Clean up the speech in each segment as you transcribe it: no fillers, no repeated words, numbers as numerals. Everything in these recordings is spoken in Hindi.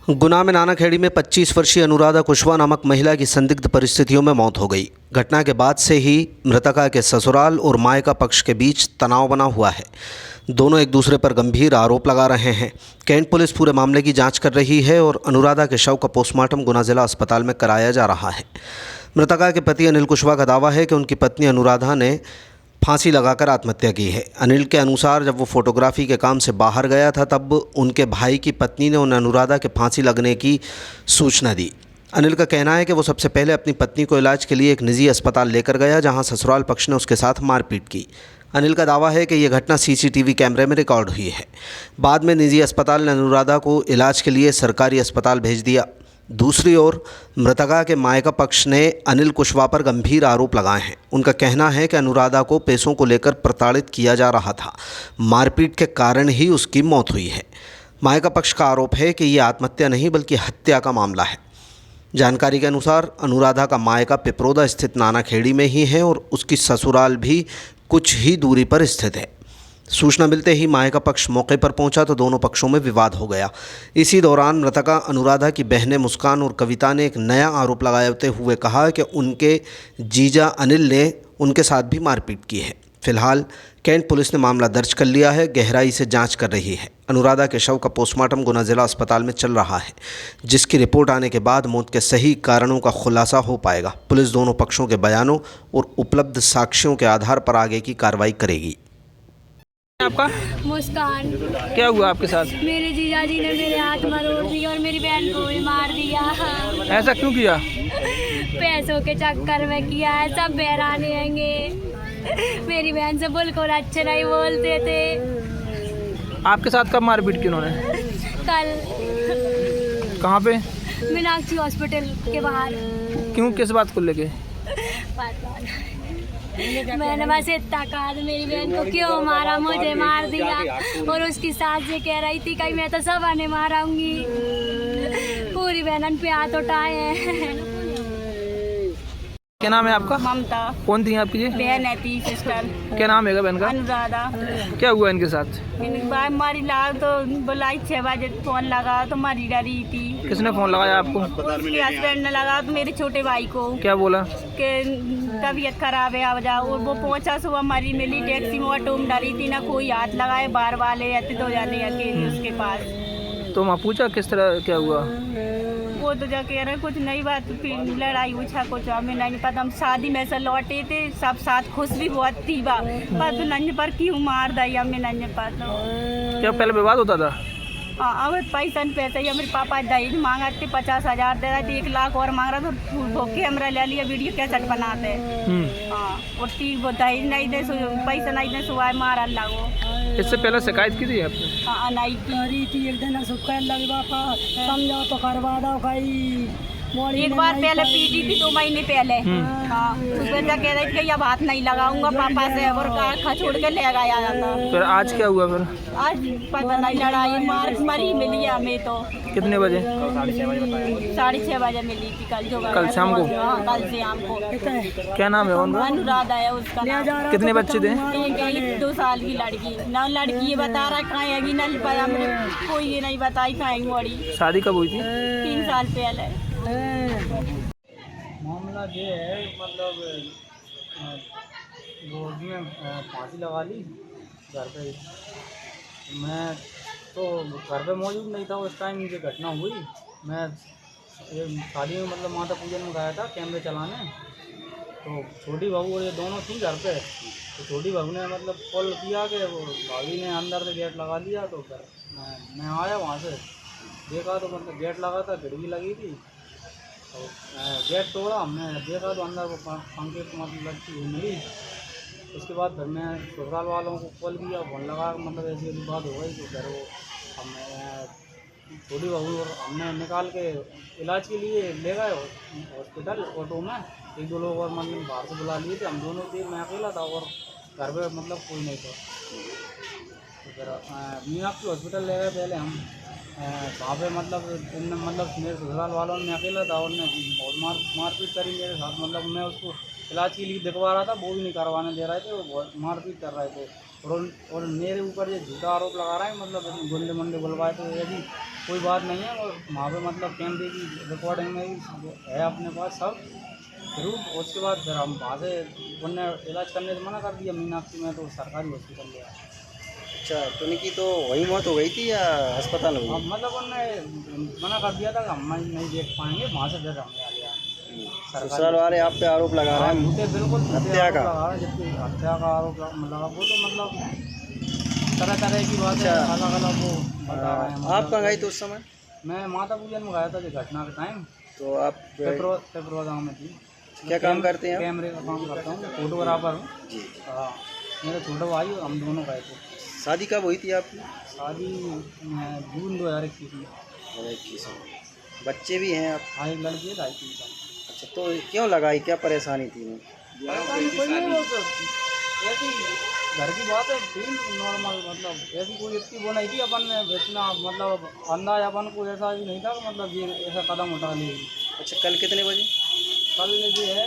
गुना में नानाखेड़ी में 25 वर्षीय अनुराधा कुशवाहा नामक महिला की संदिग्ध परिस्थितियों में मौत हो गई। घटना के बाद से ही मृतका के ससुराल और मायका पक्ष के बीच तनाव बना हुआ है। दोनों एक दूसरे पर गंभीर आरोप लगा रहे हैं। कैंट पुलिस पूरे मामले की जांच कर रही है और अनुराधा के शव का पोस्टमार्टम गुना जिला अस्पताल में कराया जा रहा है। मृतका के पति अनिल कुशवाहा का दावा है कि उनकी पत्नी अनुराधा ने फांसी लगाकर आत्महत्या की है। अनिल के अनुसार जब वो फोटोग्राफी के काम से बाहर गया था तब उनके भाई की पत्नी ने उन्हें अनुराधा के फांसी लगने की सूचना दी। अनिल का कहना है कि वो सबसे पहले अपनी पत्नी को इलाज के लिए एक निजी अस्पताल लेकर गया, जहां ससुराल पक्ष ने उसके साथ मारपीट की। अनिल का दावा है कि यह घटना सीसीटीवी कैमरे में रिकॉर्ड हुई है। बाद में निजी अस्पताल ने अनुराधा को इलाज के लिए सरकारी अस्पताल भेज दिया। दूसरी ओर मृतका के मायका पक्ष ने अनिल कुशवाहा पर गंभीर आरोप लगाए हैं। उनका कहना है कि अनुराधा को पैसों को लेकर प्रताड़ित किया जा रहा था। मारपीट के कारण ही उसकी मौत हुई है। मायका पक्ष का आरोप है कि यह आत्महत्या नहीं बल्कि हत्या का मामला है। जानकारी के अनुसार अनुराधा का मायका पिपरोदा स्थित नानाखेड़ी में ही है और उसकी ससुराल भी कुछ ही दूरी पर स्थित है। सूचना मिलते ही मायका पक्ष मौके पर पहुंचा तो दोनों पक्षों में विवाद हो गया। इसी दौरान मृतका अनुराधा की बहनें मुस्कान और कविता ने एक नया आरोप लगाते हुए कहा कि उनके जीजा अनिल ने उनके साथ भी मारपीट की है। फिलहाल कैंट पुलिस ने मामला दर्ज कर लिया है, गहराई से जांच कर रही है। अनुराधा के शव का पोस्टमार्टम गुना जिला अस्पताल में चल रहा है, जिसकी रिपोर्ट आने के बाद मौत के सही कारणों का खुलासा हो पाएगा। पुलिस दोनों पक्षों के बयानों और उपलब्ध साक्ष्यों के आधार पर आगे की कार्रवाई करेगी। आपका मुस्कान। क्या हुआ आपके साथ? मेरे जीजाजी ने मेरे हाथ मरोड़ दिया और मेरी बहन को भी मार दिया। ऐसा क्यों किया? पैसों के चक्कर में किया है। सब बहराने आएंगे। मेरी बहन से बिल्कुल अच्छे नहीं बोलते थे। आपके साथ कब मारपीट की उन्होंने? कल। कहाँ पे? मीनाक्षी हॉस्पिटल के बाहर। क्यों, किस बात को लेके? मैंने बस इतना कहा था मेरी बहन को क्यों मारा, मुझे मार दिया। और उसकी सास ये कह रही थी कि मैं तो सब आने मारूंगी। पूरी बहनन पे हाथ उठाए हैं। क्या नाम है आपका? ममता। कौन थी आपकी ये? बहन है, थी सिस्टर। क्या नाम है बहन का? अनुराधा। क्या हुआ इनके साथ? मारी लाग तो बोलाई 6 बजे फोन लगा तो मारी डरी थी। किसने फोन लगाया आपको? उसके हस्बैंड ने लगा तो मेरे छोटे भाई को। क्या बोला? कि तबीयत खराब है, आ जाओ। और वो पहुंचा, सुबह मरी मिली टैक्सी में, ऑटो में डरी थी, ना कोई हाथ लगाए। बार वाले आते 2 जाने अकेले उसके पास। तो वहाँ पूछा किस तरह क्या हुआ? वो तो जा कह रहे कुछ नहीं बात, फिर लड़ाई उछा कुछ हमें नहीं पता। हम शादी में से लौटे थे, सब साथ खुश भी बहुत थी बा, पर नंजे पर क्यों मार दी हमें नहीं पता। क्या पहले विवाद होता था? हाँ, अब पैसा पैसा ही मेरे पापा दहेज मांगा थे, 50,000 दे रहे थे, 1 लाख और मांग रहा था। तो कैमरा ले लिया, वीडियो कैसेट बनाते। हाँ, और वो दहेज नहीं दे, पैसा नहीं दे, सुबह मारा लगो। इससे पहले शिकायत की थी आपने? हाँ, नहीं की थी। एक दिन समझो तो करवा दो भाई। एक बार पहले पीटी थी 2 महीने पहले। हाँ, उसमें क्या कह रही थी कि अब हाथ नहीं लगाऊंगा पापा से, और कार छोड़ के ले गया जाता। फिर आज क्या हुआ फिर? आज पता नहीं, लड़ाई मार मरी मिली हमें तो। कितने बजे? 6:30 बजे मिली थी कल। जो कल शाम को? हाँ, कल शाम को। क्या नाम है उनका? अनुराधा है उसका नाम। कितने बच्चे थे? एक 2 साल की लड़की। ना लड़की ये बता रहा कहाँ है, ना पता, कोई ये नहीं बताई कहाँ है बड़ी। शादी कब हुई थी? 3 साल पहले। मामला ये है, मतलब वो उसने फांसी लगा ली घर पे। मैं तो घर पे मौजूद नहीं था उस टाइम ये घटना हुई। मैं ये शादी में, मतलब माता पूजन में गया था कैमरे चलाने। तो छोटी बहू और ये दोनों थी घर पे। तो छोटी बहू ने मतलब कॉल किया कि वो भाभी ने अंदर से गेट लगा दिया। तो फिर मैं आया वहाँ से, देखा तो मतलब गेट लगा था, खिड़की लगी थी। तो गेट तोड़ा, हमने देखा तो अंदर वो पंखे मतलब लड़की हुई मिली। उसके बाद फिर मैं ससुराल वालों को कॉल किया, फोन लगा, मतलब ऐसी ऐसी बात हो गई। तो फिर वो हमने छोटी बहू और हमने निकाल के इलाज के लिए ले गए हॉस्पिटल ऑटो में। 1-2 लोग और मतलब बाहर से बुला लिए थे। हम दोनों थे, मैं अकेला था और घर पे मतलब कोई नहीं था। तो फिर मीनाक्षी हॉस्पिटल ले गए पहले हम। वहाँ पे मतलब मेरे ससुराल वालों ने अकेला था और ने बहुत मारपीट करी मेरे साथ। मतलब मैं उसको इलाज के लिए दिखवा रहा था, वो भी नहीं करवाने दे रहे थे, वो बहुत मारपीट कर रहे थे। और मेरे ऊपर ये झूठा आरोप लगा रहा है, मतलब गुंडे मुंडे बुलवाए, तो यदि कोई बात नहीं है। और वहाँ पे मतलब कैमरे की रिकॉर्डिंग में भी है अपने पास सब प्रूफ। उसके बाद फिर हम वहाँ से उनने इलाज करने से मना कर दिया मीनाक्षी में, तो सरकारी हॉस्पिटल गया। अच्छा, तो उनकी तो वही मौत हो गई थी या अस्पताल में अब हुई? मतलब उनने मना कर दिया था कि हम नहीं देख पाएंगे, वहाँ से फिर हमने आ गया। ससुराल वाले आप पे आरोप लगा रहे हैं झूठे बिल्कुल झूठे हत्या आरोप का? लगा रहे हैं, जबकि हत्या का आरोप लगा वो तो मतलब तरह तरह की बातें अलग अलग वो बता रहे हैं। आप कहाँ गई थी उस समय? मैं माता पूजन में गया था जो घटना के टाइम, तो आप पेपरो गाँव में थी। क्या काम करते हैं आप? कैमरे का काम करता हूँ, फोटोग्राफर हूँ। जी। हाँ, मेरा छोटा भाई और हम दोनों गए थे। शादी कब हुई थी आपकी? शादी जून 2021 में। 2021 में। बच्चे भी हैं आप? हाँ, एक लड़की है 2.5-3 साल। अच्छा, तो क्यों लगाई, क्या परेशानी थी उन्हें? परेशानी कोई नहीं, वो तो ऐसी घर की बात है, थी नॉर्मल, मतलब ऐसी कोई इतनी वो नहीं थी। अपन ने इतना मतलब अंदाज अपन को ऐसा भी नहीं था कि मतलब ये ऐसा कदम उठा लेगी। अच्छा, कल कितने बजे? कल जो है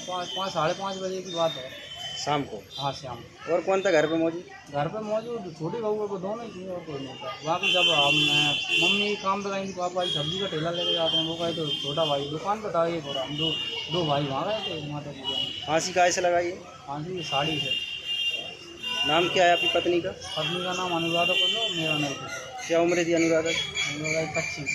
5 साढ़े 5 बजे की बात है, शाम को? हाँ शाम। और कौन था घर पे मौजूद? घर पे मौजूद छोटी बहू को दोनों ही थी और कोई नहीं था। बाकी जब हम मम्मी काम पे गई थी, पापा जी सब्जी का ठेला लेके जाते हैं, वो गए तो छोटा भाई दुकान पे था एक, और हम दो भाई वहाँ गए थे माता पूजा में। फांसी काहे से लगाई है? फांसी साड़ी से। नाम क्या है आपकी पत्नी का? पत्नी का नाम अनुराधा कुल्लू, मेरा नहीं था। क्या उम्र थी अनुराधा की? हम लोग 25।